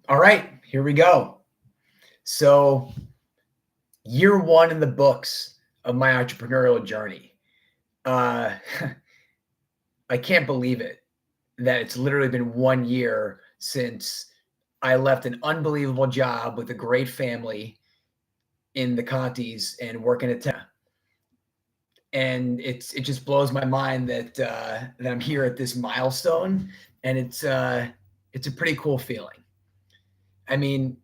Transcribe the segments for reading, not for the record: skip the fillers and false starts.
All right, here we go. So, year one in the books of my entrepreneurial journey. Uh, I can't believe it that it's literally been 1 year since I left an unbelievable job with a great family in the Contis and working at and it just blows my mind that I'm here at this milestone, and it's a pretty cool feeling. I mean,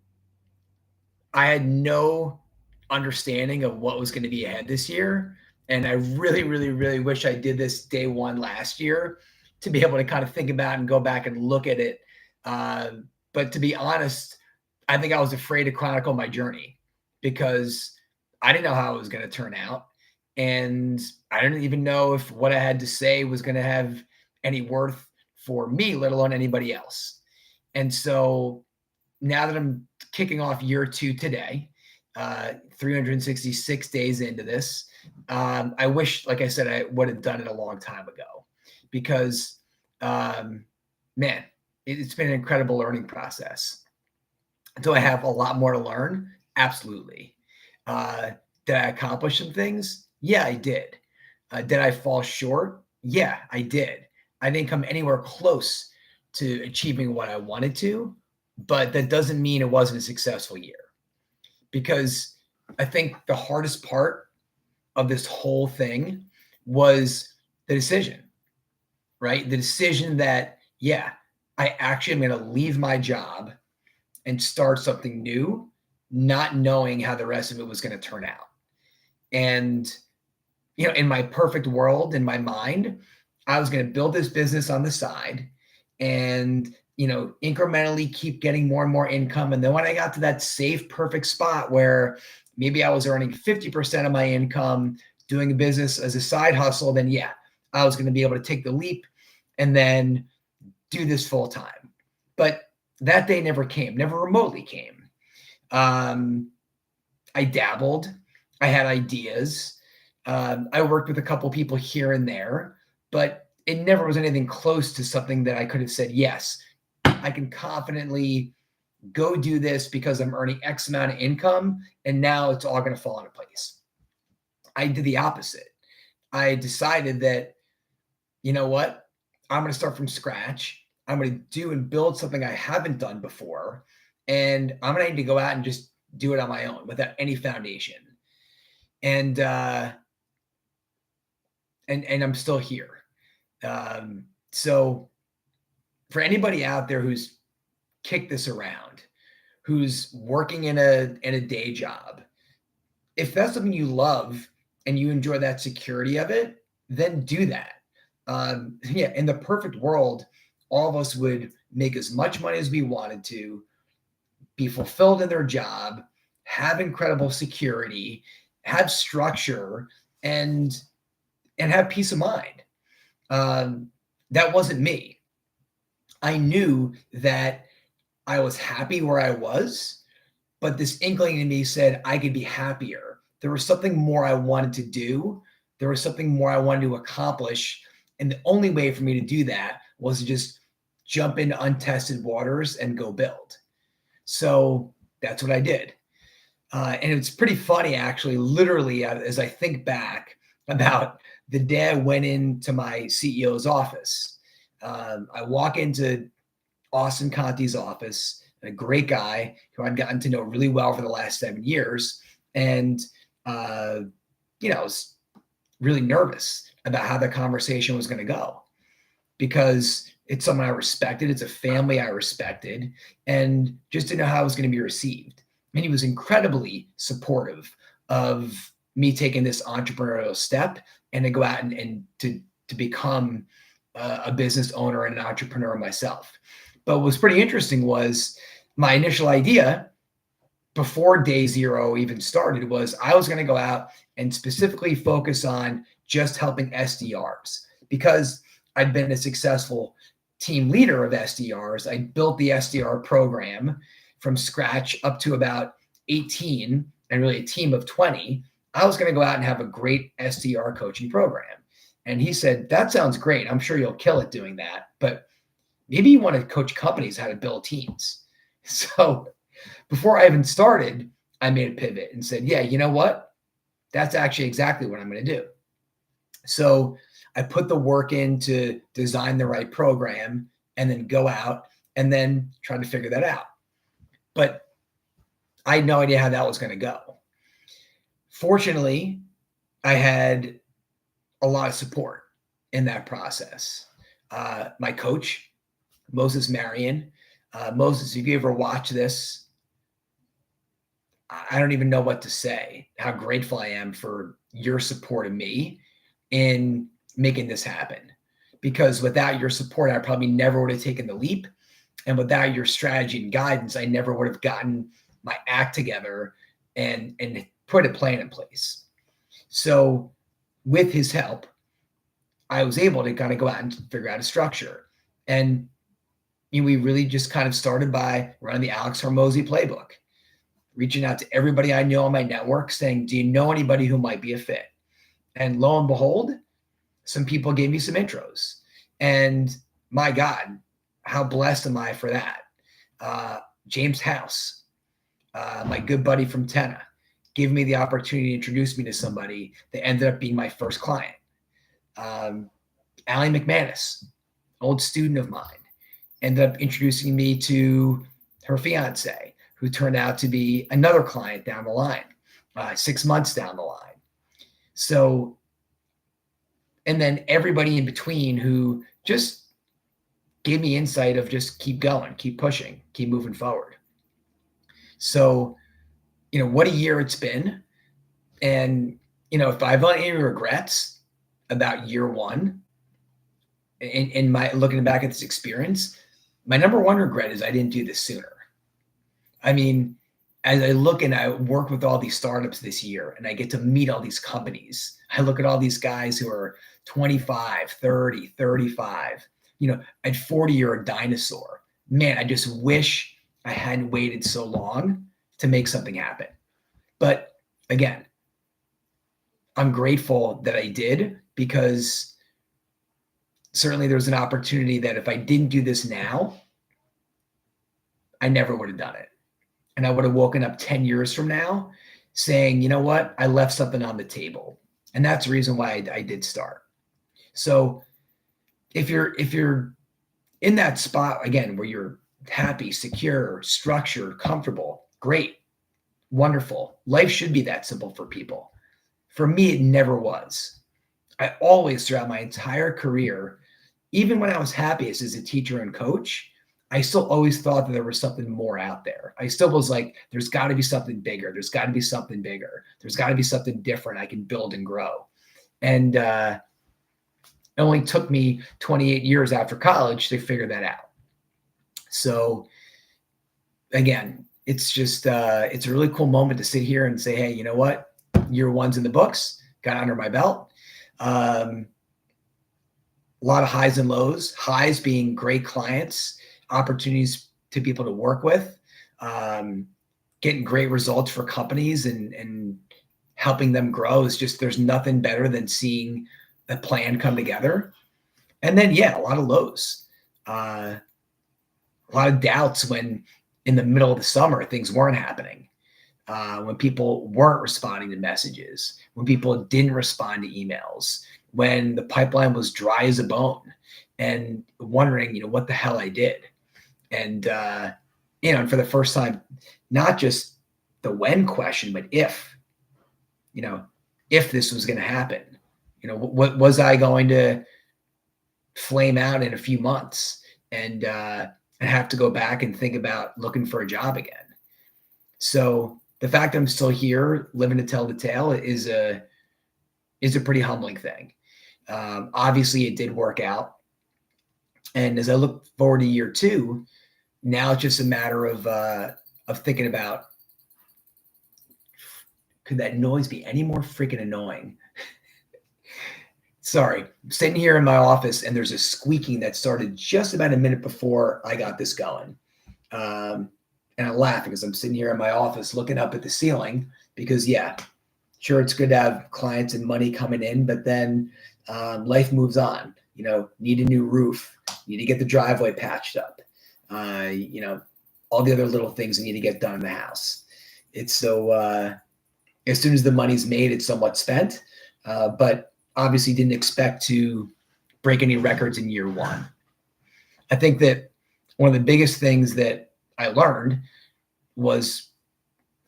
I had no understanding of what was going to be ahead this year. And I really, really, really wish I did this day one last year to be able to kind of think about and go back and look at it. Uh, but to be honest, I think I was afraid to chronicle my journey because I didn't know how it was going to turn out. And I didn't even know if what I had to say was going to have any worth for me, let alone anybody else. And so now that I'm kicking off year two today, 366 days into this, I wish, like I said, I would have done it a long time ago because, man, it's been an incredible learning process. Do I have a lot more to learn? Absolutely. Uh, did I accomplish some things? Yeah, I did. Did I fall short? Yeah, I did. I didn't come anywhere close to achieving what I wanted to, but that doesn't mean it wasn't a successful year because I think the hardest part of this whole thing was the decision, right? The decision that, yeah, I actually am going to leave my job and start something new, not knowing how the rest of it was going to turn out. And, in my perfect world, in my mind, I was going to build this business on the side and, incrementally keep getting more and more income. And then when I got to that safe, perfect spot where maybe I was earning 50% of my income doing a business as a side hustle, then yeah, I was going to be able to take the leap and then do this full time. But that day never came, never remotely came. I dabbled. I had ideas. I worked with a couple people here and there, but it never was anything close to something that I could have said, yes, I can confidently go do this because I'm earning X amount of income, and now it's all going to fall into place. I did the opposite. I decided that, you know what? I'm going to start from scratch. I'm going to do and build something I haven't done before, and I'm going to need to go out and just do it on my own without any foundation. And and I'm still here. So for anybody out there who's kicked this around, who's working in a day job, if that's something you love and you enjoy that security of it, then do that. Yeah, in the perfect world, all of us would make as much money as we wanted to, be fulfilled in their job, have incredible security, have structure, and have peace of mind. That wasn't me. I knew that I was happy where I was, but this inkling in me said I could be happier. There was something more I wanted to do. There was something more I wanted to accomplish. And the only way for me to do that was to just jump into untested waters and go build. So that's what I did. And it's pretty funny, actually, literally, as I think back about the day I went into my CEO's office. I walk into Austin Conti's office, a great guy who I'd gotten to know really well for the last 7 years. And, I was really nervous about how the conversation was going to go because it's someone I respected. It's a family I respected, and just to know how it was going to be received. And he was incredibly supportive of me taking this entrepreneurial step and to go out and to become a business owner and an entrepreneur myself. But what was pretty interesting was my initial idea before day zero even started was I was going to go out and specifically focus on just helping SDRs because I'd been a successful team leader of SDRs. I built the SDR program from scratch up to about 18 and really a team of 20. I was going to go out and have a great SDR coaching program. And he said, that sounds great. I'm sure you'll kill it doing that. But maybe you want to coach companies how to build teams. So before I even started, I made a pivot and said, yeah, you know what? That's actually exactly what I'm going to do. So I put the work in to design the right program and then go out and then try to figure that out. But I had no idea how that was going to go. Fortunately, I had a lot of support in that process. My coach, Moses Marion. Moses, if you ever watch this, I don't even know what to say, how grateful I am for your support of me in making this happen. Because without your support, I probably never would have taken the leap. And without your strategy and guidance, I never would have gotten my act together and put a plan in place. So with his help, I was able to kind of go out and figure out a structure. And we really just kind of started by running the Alex Hormozy playbook, reaching out to everybody I know on my network saying, do you know anybody who might be a fit? And lo and behold, some people gave me some intros. And my God, how blessed am I for that? James House, my good buddy from Tenna, gave me the opportunity to introduce me to somebody that ended up being my first client. Allie McManus, old student of mine, ended up introducing me to her fiance, who turned out to be another client down the line, 6 months down the line. So, and then everybody in between who just gave me insight of just keep going, keep pushing, keep moving forward. So, what a year it's been. And, if I've any regrets about year one, in my looking back at this experience, my number one regret is I didn't do this sooner. I mean, as I look and I work with all these startups this year and I get to meet all these companies, I look at all these guys who are 25, 30, 35, at 40, you're a dinosaur. Man, I just wish I hadn't waited so long to make something happen. But again, I'm grateful that I did, because certainly there's an opportunity that if I didn't do this now, I never would have done it. And I would have woken up 10 years from now saying, you know what, I left something on the table. And that's the reason why I did start. So if you're in that spot, again, where you're happy, secure, structured, comfortable, great, wonderful. Life should be that simple for people. For me, it never was. I always, throughout my entire career, even when I was happiest as a teacher and coach, I still always thought that there was something more out there. I still was like, there's got to be something bigger. There's got to be something bigger. There's got to be something different I can build and grow. And it only took me 28 years after college to figure that out. So again, it's just, it's a really cool moment to sit here and say, hey, you know what? Year one's in the books, got under my belt. A lot of highs and lows, highs being great clients, opportunities to people to work with, getting great results for companies and helping them grow. Is just, there's nothing better than seeing a plan come together. And then, yeah, a lot of lows, a lot of doubts when in the middle of the summer, things weren't happening, when people weren't responding to messages, when people didn't respond to emails, when the pipeline was dry as a bone, and wondering, what the hell I did. And, and for the first time, not just the when question, but if this was going to happen, what was I going to flame out in a few months and have to go back and think about looking for a job again. So the fact I'm still here living to tell the tale is a pretty humbling thing. Obviously it did work out. And as I look forward to year two, now it's just a matter of thinking about, could that noise be any more freaking annoying? Sorry, I'm sitting here in my office and there's a squeaking that started just about a minute before I got this going. And I'm laughing because I'm sitting here in my office looking up at the ceiling because, yeah, sure, it's good to have clients and money coming in, but then life moves on. Need a new roof, need to get the driveway patched up, all the other little things that need to get done in the house. It's so as soon as the money's made, it's somewhat spent, but obviously didn't expect to break any records in year one. I think that one of the biggest things that I learned was,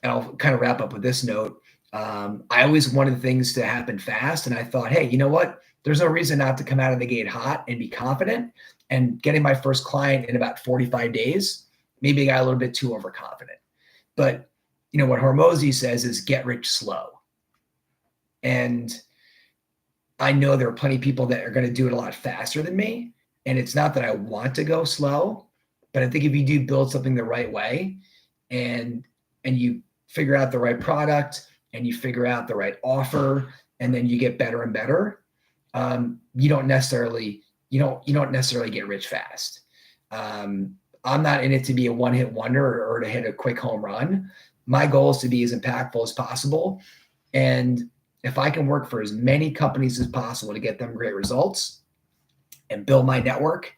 and I'll kind of wrap up with this note. I always wanted things to happen fast. And I thought, hey, you know what? There's no reason not to come out of the gate hot and be confident. And getting my first client in about 45 days, maybe I got a little bit too overconfident. But you know what Hormozi says is get rich slow. And I know there are plenty of people that are going to do it a lot faster than me. And it's not that I want to go slow, but I think if you do build something the right way and you figure out the right product and you figure out the right offer, and then you get better and better, you don't necessarily get rich fast. I'm not in it to be a one-hit wonder or to hit a quick home run. My goal is to be as impactful as possible. And if I can work for as many companies as possible to get them great results and build my network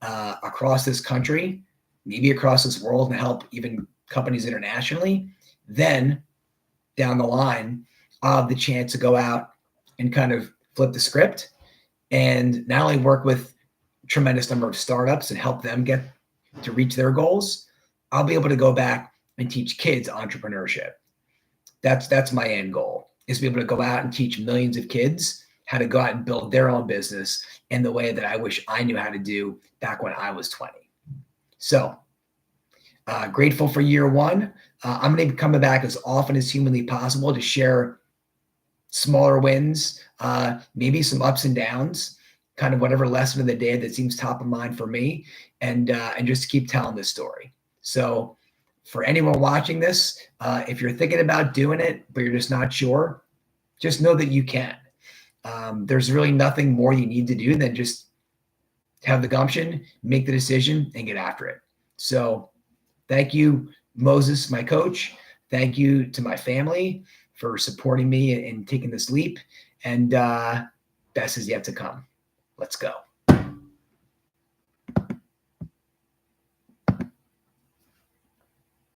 across this country, maybe across this world, and help even companies internationally, then down the line, I'll have the chance to go out and kind of flip the script and not only work with a tremendous number of startups and help them get to reach their goals, I'll be able to go back and teach kids entrepreneurship. That's my end goal, is to be able to go out and teach millions of kids how to go out and build their own business in the way that I wish I knew how to do back when I was 20. So grateful for year one. I'm going to be coming back as often as humanly possible to share smaller wins, maybe some ups and downs, kind of whatever lesson of the day that seems top of mind for me, and just keep telling this story. So for anyone watching this, if you're thinking about doing it, but you're just not sure, just know that you can. There's really nothing more you need to do than just have the gumption, make the decision, and get after it. So thank you, Moses, my coach. Thank you to my family for supporting me and taking this leap. And best is yet to come. Let's go.